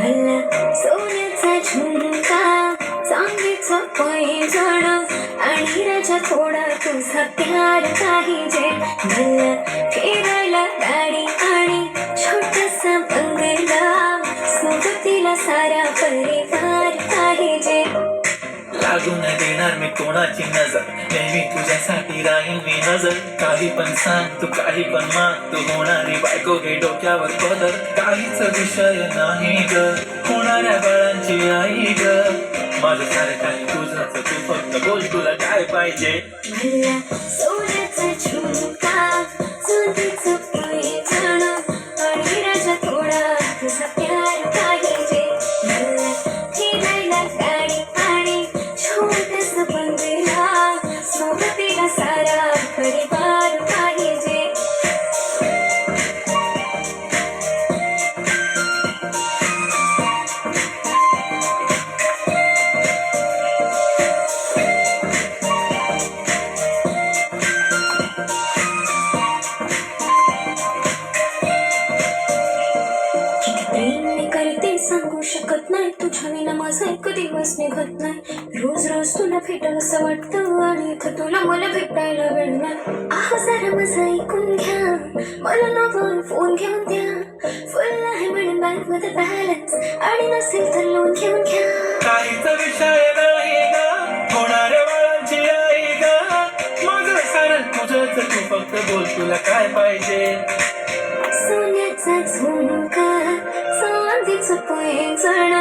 भला सोन्याचा झुमका, चांदीचं पैंजण आणि राजा थोडा तुझा प्यार पाहिजे. भला फिरायला गाडी आणि छोटासा बंगला, सोबतीला सारा परिवार पाहिजे. लागू न देणार मी कोणाची नजर, नेहमी तुझ्यासाठी राहीन मी नजर. काही पण सांग तू, काही पण माग, तू होणारी बायको घे डोक्यावर पदर. काहीच विषय नाही ग, होणाऱ्या बाळांची आई ग. माझं सारं काही तुझंच, तू फक्त बोल तुला काय पाहिजे. भला सोन्याचा झुमका, चांदीचं पैंजण आणि राजा थोडा तुझा प्यार पाहिजे. भला फिरायला गाडी आणि छोटासा बंगला, सोबतीला सारा परिवार पाहिजे. किती प्रेम मी करते सांगू शकत नाही, तुझ्या विना माझा एक दिवस निघत नाही. रोज रोज तुला भेटावं असं वाटतं आणि इथं तुला मला भेटायला वेळ नाही. आह जरा माझं ऐकून घ्या, मला नवं फोन घेऊन द्या. फुल आहे म्हणून बँक मध्ये बॅलन्स, आणि नसेल तर लोन घेऊन घ्या. काहीच विषय नाही ग, होणाऱ्या बाळांची आई ग. माझं सारं तुझंच, तू फक्त बोल तुला काय पाहिजे. सोन्याचा झुमका, चांदीचं पैंजण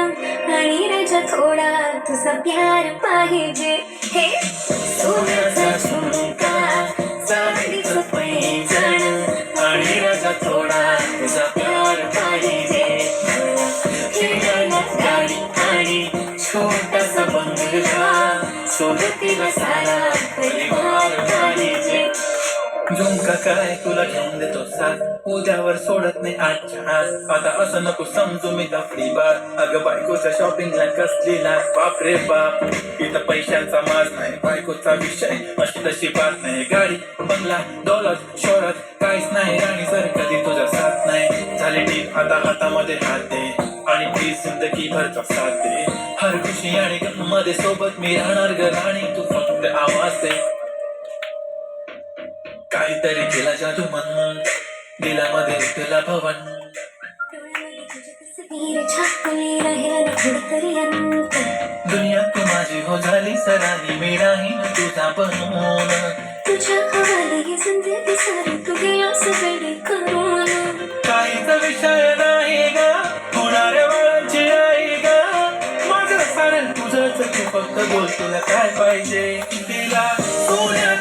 आणि राजा थोडा तुझा प्यार पाहिजे. हे सोन्याचा झुमका, चांदीचं पैंजण आणि राजा थोडा तुझा प्यार पाहिजे. फिरायला गाडी आणि छोटासा बंगला, सोबतीला सारा परिवार पाहिजे. झुमका काय तुला घेऊन देतो साथ, उद्यावर सोडत नाही आजच्या आज. आता असं नको समजू मी लफडी बात, अगं बायकोच्या शॉपिंगला कसली लाच. बाप रे बाप, इथं पैशांचा माज नाही, बायकोचा विषय अशी तशी बात नाही. गाडी बंगला दौलत शोहरत काहीच नाही, राणी जर कधी तुझा साथ नाही. झाले डील आता हातामध्ये हात दे, आणि प्लीज जिंदगी भरचा साथ दे. हर खुशी आणि गम मध्ये सोबत मी राहणार ग राणी, तू फक्त आवाज दे. काहीतरी केला जादू मन, दिलामध्ये तुला भवन. डोळ्यामध्ये तुझी तस्वीर छापली राहिला ना कुठेतरी अंत. दुनिया तू माझी हो झाली सरानी, मी राहीन तुझा बनवून. तुझ्या हवाली ही जिंदगी सारी तू गेलास वेडी करून. काहीच विषय नाही ग, होणाऱ्या बाळांची आई ग. माझं सारं तुझंच, तू फक्त बोल तुला काय पाहिजे. तिला सोन्या